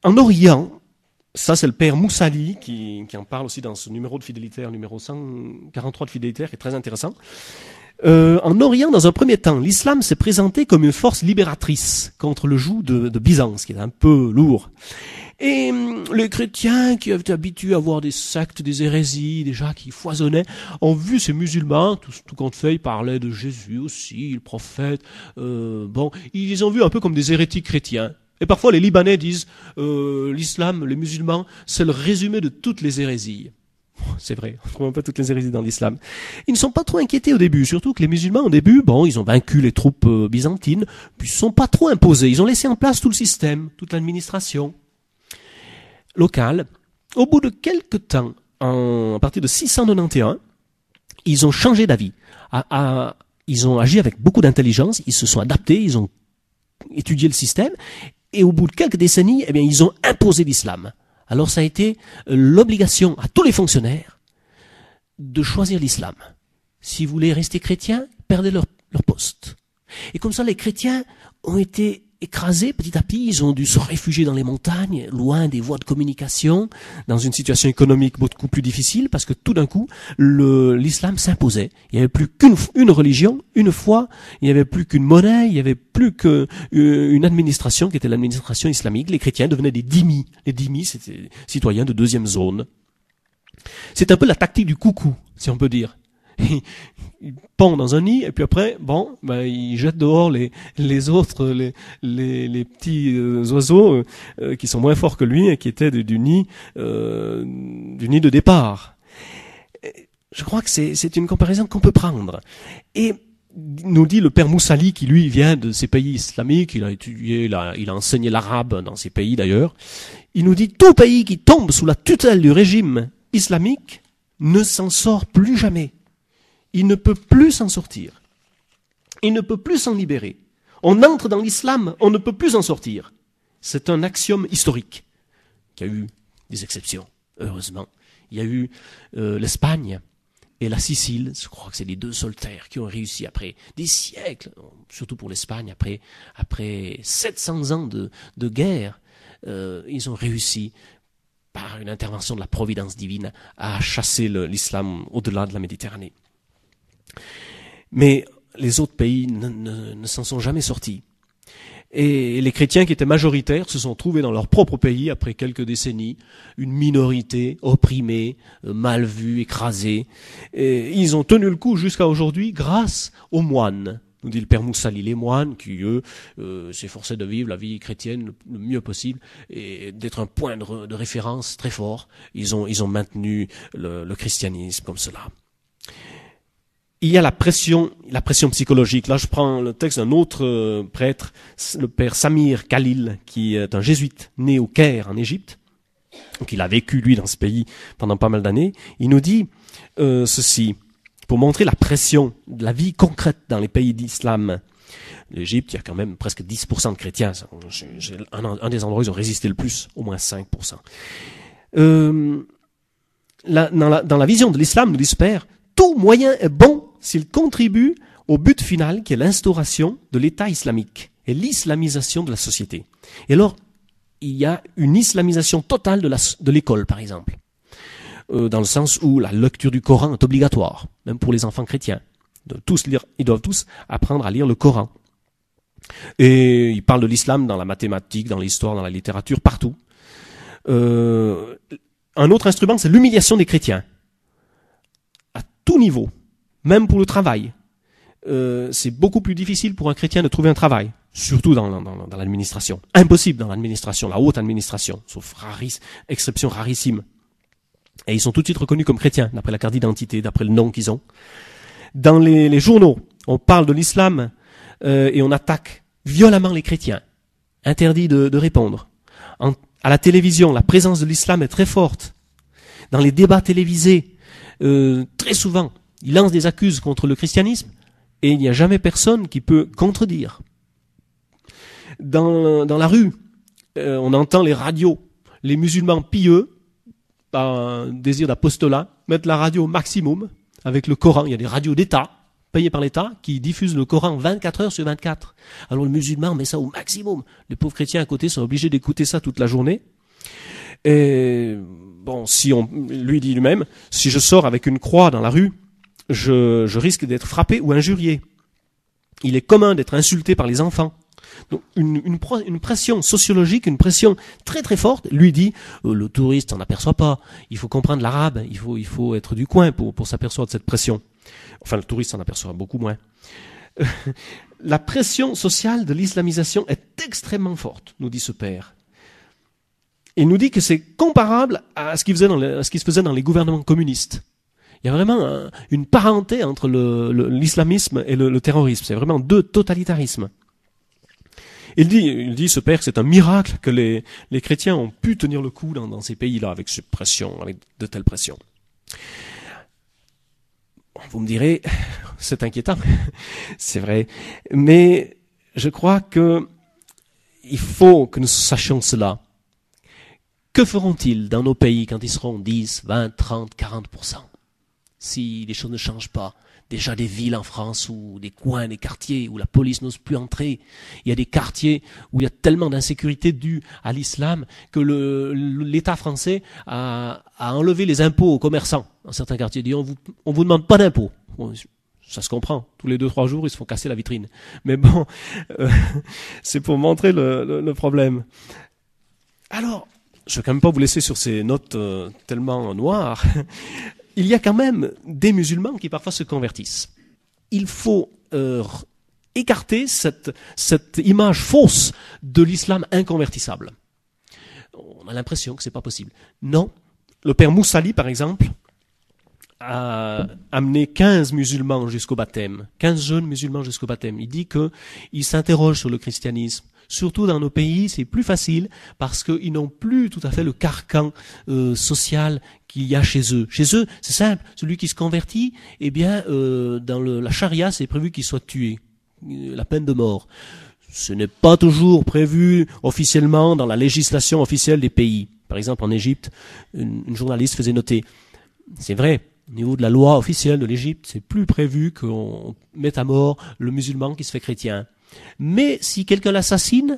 En Orient, ça c'est le père Moussali qui en parle aussi dans ce numéro de Fidélitaire, numéro 143 de Fidélitaire, qui est très intéressant. En Orient, dans un premier temps, l'islam s'est présenté comme une force libératrice contre le joug de Byzance, qui est un peu lourd. Et les chrétiens qui étaient habitués à voir des sectes, des hérésies, déjà qui foisonnaient, ont vu ces musulmans, tout compte fait, ils parlaient de Jésus aussi, le prophète, ils les ont vus un peu comme des hérétiques chrétiens. Et parfois les Libanais disent, l'islam, les musulmans, c'est le résumé de toutes les hérésies. C'est vrai, on trouve un peu toutes les hérésies dans l'islam. Ils ne sont pas trop inquiétés au début, surtout que les musulmans au début, ils ont vaincu les troupes byzantines, puis ils ne sont pas trop imposés, ils ont laissé en place tout le système, toute l'administration locale. Au bout de quelques temps, à partir de 691, ils ont changé d'avis. Ils ont agi avec beaucoup d'intelligence, ils se sont adaptés, ils ont étudié le système, et au bout de quelques décennies, ils ont imposé l'islam. Alors ça a été l'obligation à tous les fonctionnaires de choisir l'islam. Si vous voulez rester chrétien, perdez leur poste. Et comme ça, les chrétiens ont été écrasés petit à petit, ils ont dû se réfugier dans les montagnes, loin des voies de communication, dans une situation économique beaucoup plus difficile, parce que tout d'un coup, l'islam s'imposait. Il n'y avait plus qu'une religion, une foi, il n'y avait plus qu'une monnaie, il n'y avait plus qu'une administration qui était l'administration islamique. Les chrétiens devenaient des dhimmis. Les dhimmis, c'était citoyens de deuxième zone. C'est un peu la tactique du coucou, si on peut dire. Il pond dans un nid et puis après il jette dehors les autres les petits oiseaux qui sont moins forts que lui et qui étaient du nid de départ. Je crois que c'est une comparaison qu'on peut prendre. Et nous dit le père Moussali, qui lui vient de ces pays islamiques, il a étudié, il a enseigné l'arabe dans ces pays d'ailleurs. Il nous dit tout pays qui tombe sous la tutelle du régime islamique ne s'en sort plus jamais. Il ne peut plus s'en sortir. Il ne peut plus s'en libérer. On entre dans l'islam, on ne peut plus en sortir. C'est un axiome historique, qui a eu des exceptions, heureusement. Il y a eu l'Espagne et la Sicile, je crois que c'est les deux seules terres qui ont réussi après des siècles, surtout pour l'Espagne, après 700 ans de guerre, ils ont réussi, par une intervention de la providence divine, à chasser l'islam au-delà de la Méditerranée. Mais les autres pays ne s'en sont jamais sortis. Et les chrétiens qui étaient majoritaires se sont trouvés dans leur propre pays, après quelques décennies, une minorité opprimée, mal vue, écrasée. Et ils ont tenu le coup jusqu'à aujourd'hui grâce aux moines, nous dit le père Moussali. Les moines qui, eux, s'efforçaient de vivre la vie chrétienne le mieux possible et d'être un point de référence très fort. Ils ont maintenu le christianisme comme cela. Il y a la pression psychologique. Là, je prends le texte d'un autre prêtre, le père Samir Khalil, qui est un jésuite né au Caire, en Égypte. Donc, il a vécu, lui, dans ce pays pendant pas mal d'années. Il nous dit ceci, pour montrer la pression de la vie concrète dans les pays d'islam. L'Égypte, il y a quand même presque 10% de chrétiens. Un des endroits où ils ont résisté le plus, au moins 5%. Dans la vision de l'islam, nous dit ce père, tout moyen est bon s'il contribue au but final qui est l'instauration de l'État islamique et l'islamisation de la société. Et alors, il y a une islamisation totale de l'école, par exemple, dans le sens où la lecture du Coran est obligatoire, même pour les enfants chrétiens. Ils doivent tous apprendre à lire le Coran. Et il parle de l'islam dans la mathématique, dans l'histoire, dans la littérature, partout. Un autre instrument, c'est l'humiliation des chrétiens. À tout niveau, même pour le travail. C'est beaucoup plus difficile pour un chrétien de trouver un travail, surtout dans l'administration. Impossible dans l'administration, la haute administration, sauf exception rarissime. Et ils sont tout de suite reconnus comme chrétiens, d'après la carte d'identité, d'après le nom qu'ils ont. Dans les journaux, on parle de l'islam et on attaque violemment les chrétiens. Interdit de répondre. À la télévision, la présence de l'islam est très forte. Dans les débats télévisés, très souvent, ils lancent des accuses contre le christianisme et il n'y a jamais personne qui peut contredire. Dans la rue, on entend les radios. Les musulmans pieux, par un désir d'apostolat, mettent la radio au maximum avec le Coran. Il y a des radios d'État, payées par l'État, qui diffusent le Coran 24 heures sur 24. Alors le musulman met ça au maximum. Les pauvres chrétiens à côté sont obligés d'écouter ça toute la journée. Et bon, lui dit lui-même, si je sors avec une croix dans la rue, je risque d'être frappé ou injurié. Il est commun d'être insulté par les enfants. Donc une pression sociologique, une pression très très forte. Lui dit, le touriste s'en aperçoit pas. Il faut comprendre l'arabe. Il faut être du coin pour s'apercevoir de cette pression. Enfin, le touriste s'en aperçoit beaucoup moins. La pression sociale de l'islamisation est extrêmement forte, nous dit ce père. Il nous dit que c'est comparable à ce qui se faisait dans les gouvernements communistes. Il y a vraiment une parenté entre l'islamisme et le terrorisme. C'est vraiment deux totalitarismes. Il dit, ce père, que c'est un miracle que les chrétiens ont pu tenir le coup dans ces pays-là avec cette pression, avec de telles pressions. Vous me direz, c'est inquiétant, c'est vrai, mais je crois que il faut que nous sachions cela. Que feront-ils dans nos pays quand ils seront 10, 20, 30, 40% si les choses ne changent pas? Déjà des villes en France ou des coins, des quartiers où la police n'ose plus entrer. Il y a des quartiers où il y a tellement d'insécurité due à l'islam que l'État français a enlevé les impôts aux commerçants dans certains quartiers. Il dit on vous demande pas d'impôts. Bon, ça se comprend. Tous les 2-3 jours, ils se font casser la vitrine. Mais bon, c'est pour montrer le problème. Alors, je ne vais quand même pas vous laisser sur ces notes tellement noires. Il y a quand même des musulmans qui parfois se convertissent. Il faut écarter cette image fausse de l'islam inconvertissable. On a l'impression que c'est pas possible. Non. Le père Moussali, par exemple, a amené 15 musulmans jusqu'au baptême, 15 jeunes musulmans jusqu'au baptême. Il dit qu'il s'interroge sur le christianisme. Surtout dans nos pays, c'est plus facile parce qu'ils n'ont plus tout à fait le carcan social qu'il y a chez eux. Chez eux, c'est simple. Celui qui se convertit, eh bien, dans la charia, c'est prévu qu'il soit tué, la peine de mort. Ce n'est pas toujours prévu officiellement dans la législation officielle des pays. Par exemple, en Égypte, une journaliste faisait noter. C'est vrai. Au niveau de la loi officielle de l'Égypte, c'est plus prévu qu'on mette à mort le musulman qui se fait chrétien. Mais si quelqu'un l'assassine,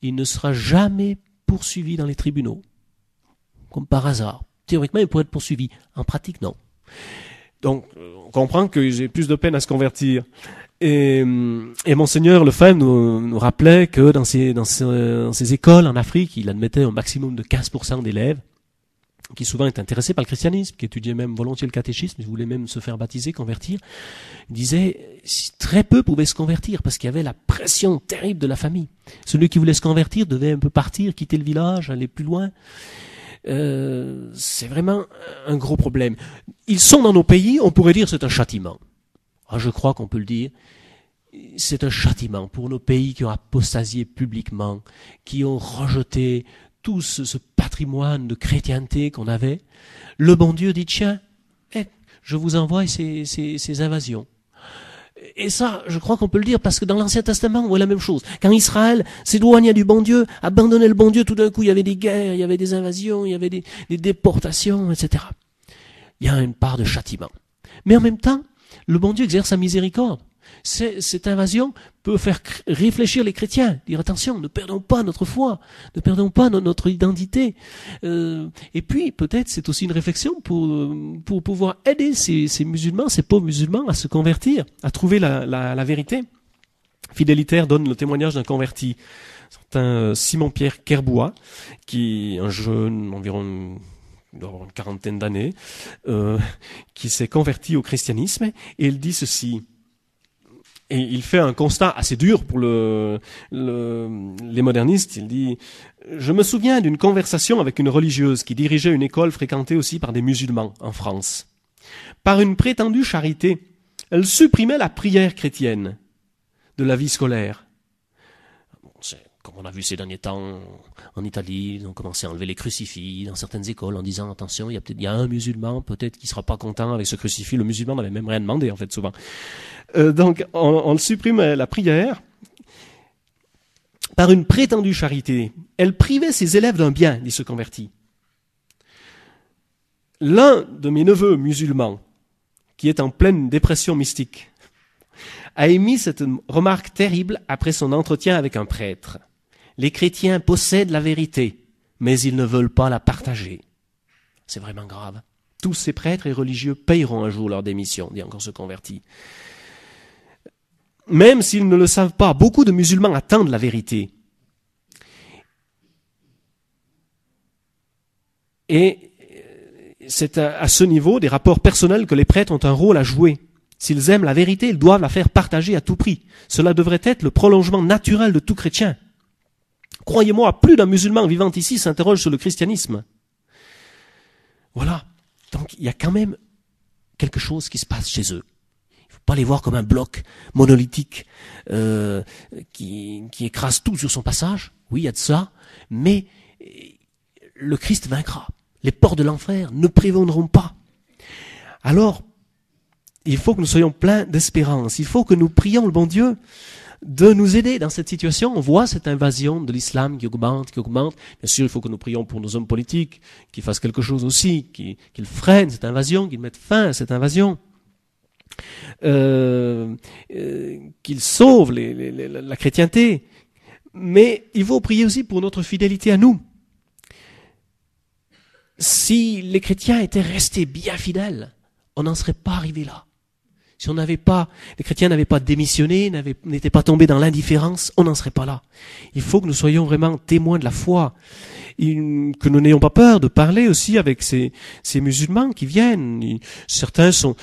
il ne sera jamais poursuivi dans les tribunaux. Comme par hasard. Théoriquement, il pourrait être poursuivi. En pratique, non. Donc, on comprend que j'ai plus de peine à se convertir. Et Monseigneur Lefebvre nous rappelait que dans ces écoles en Afrique, il admettait un maximum de 15% d'élèves qui souvent est intéressé par le christianisme, qui étudiait même volontiers le catéchisme, il voulait même se faire baptiser, convertir, il disait très peu pouvaient se convertir parce qu'il y avait la pression terrible de la famille. Celui qui voulait se convertir devait un peu partir, quitter le village, aller plus loin. C'est vraiment un gros problème. Ils sont dans nos pays, on pourrait dire c'est un châtiment. Ah, je crois qu'on peut le dire. C'est un châtiment pour nos pays qui ont apostasié publiquement, qui ont rejeté tout ce patrimoine de chrétienté qu'on avait. Le bon Dieu dit, tiens, je vous envoie ces invasions. Et ça, je crois qu'on peut le dire, parce que dans l'Ancien Testament, on voit la même chose. Quand Israël s'éloignait du bon Dieu, abandonnait le bon Dieu, tout d'un coup, il y avait des guerres, il y avait des invasions, il y avait des déportations, etc. Il y a une part de châtiment. Mais en même temps, le bon Dieu exerce sa miséricorde. Cette invasion peut faire réfléchir les chrétiens, dire attention, ne perdons pas notre foi, ne perdons pas notre identité. Et puis peut-être c'est aussi une réflexion pour pouvoir aider ces musulmans, ces pauvres musulmans à se convertir, à trouver la vérité. Fidélitaire donne le témoignage d'un converti, certain Simon-Pierre Kerboua, qui un jeune environ il doit avoir une quarantaine d'années, qui s'est converti au christianisme, et il dit ceci. Et il fait un constat assez dur pour les modernistes. Il dit « Je me souviens d'une conversation avec une religieuse qui dirigeait une école fréquentée aussi par des musulmans en France. Par une prétendue charité, elle supprimait la prière chrétienne de la vie scolaire. » Comme on a vu ces derniers temps en Italie, ils ont commencé à enlever les crucifix dans certaines écoles en disant attention, il y a un musulman peut-être qui sera pas content avec ce crucifix. Le musulman n'avait même rien demandé en fait souvent. Donc on supprime la prière par une prétendue charité. Elle privait ses élèves d'un bien, dit ce converti. L'un de mes neveux musulmans, qui est en pleine dépression mystique, a émis cette remarque terrible après son entretien avec un prêtre. Les chrétiens possèdent la vérité, mais ils ne veulent pas la partager. C'est vraiment grave. Tous ces prêtres et religieux payeront un jour leur démission, dit encore ce converti. Même s'ils ne le savent pas, beaucoup de musulmans attendent la vérité. Et c'est à ce niveau des rapports personnels que les prêtres ont un rôle à jouer. S'ils aiment la vérité, ils doivent la faire partager à tout prix. Cela devrait être le prolongement naturel de tout chrétien. Croyez-moi, plus d'un musulman vivant ici s'interroge sur le christianisme. Voilà. Donc, il y a quand même quelque chose qui se passe chez eux. Il ne faut pas les voir comme un bloc monolithique qui écrase tout sur son passage. Oui, il y a de ça. Mais le Christ vaincra. Les portes de l'enfer ne prévaudront pas. Alors, il faut que nous soyons pleins d'espérance. Il faut que nous prions le bon Dieu de nous aider dans cette situation. On voit cette invasion de l'islam qui augmente. Bien sûr, il faut que nous prions pour nos hommes politiques, qu'ils fassent quelque chose aussi, qu'ils freinent cette invasion, qu'ils mettent fin à cette invasion, qu'ils sauvent la chrétienté. Mais il faut prier aussi pour notre fidélité à nous. Si les chrétiens étaient restés bien fidèles, on n'en serait pas arrivé là. Si les chrétiens n'avaient pas démissionné, n'étaient pas tombés dans l'indifférence, on n'en serait pas là. Il faut que nous soyons vraiment témoins de la foi. Que nous n'ayons pas peur de parler aussi avec ces musulmans qui viennent. Certains sont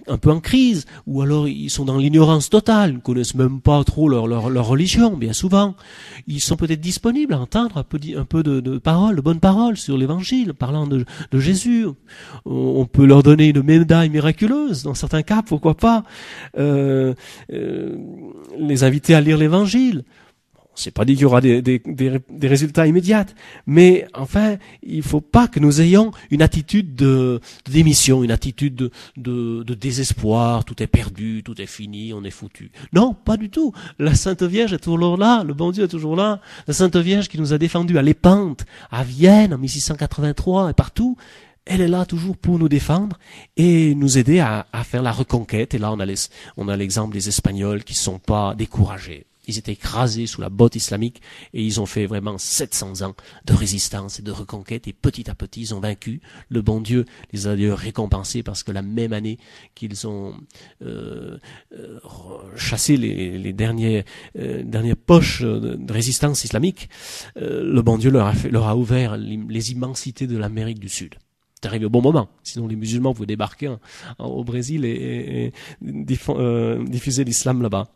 un peu en crise, ou alors ils sont dans l'ignorance totale, ils ne connaissent même pas trop leur religion, bien souvent. Ils sont peut-être disponibles à entendre un peu de paroles, de bonnes paroles sur l'évangile, parlant de Jésus. On peut leur donner une médaille miraculeuse, dans certains cas, pourquoi pas. Les inviter à lire l'évangile. C'est pas dit qu'il y aura des résultats immédiats, mais enfin, il faut pas que nous ayons une attitude de démission, une attitude de désespoir, tout est perdu, tout est fini, on est foutu. Non, pas du tout. La Sainte Vierge est toujours là, le bon Dieu est toujours là. La Sainte Vierge qui nous a défendus à Lépante, à Vienne en 1683 et partout, elle est là toujours pour nous défendre et nous aider à faire la reconquête. Et là, on a l'exemple des Espagnols qui ne sont pas découragés. Ils étaient écrasés sous la botte islamique et ils ont fait vraiment 700 ans de résistance et de reconquête et petit à petit ils ont vaincu. Le bon Dieu les a d'ailleurs récompensés parce que la même année qu'ils ont chassé les dernières poches de résistance islamique, le bon Dieu leur a ouvert les immensités de l'Amérique du Sud. C'est arrivé au bon moment, sinon les musulmans pouvaient débarquer au Brésil et diffuser l'islam là-bas.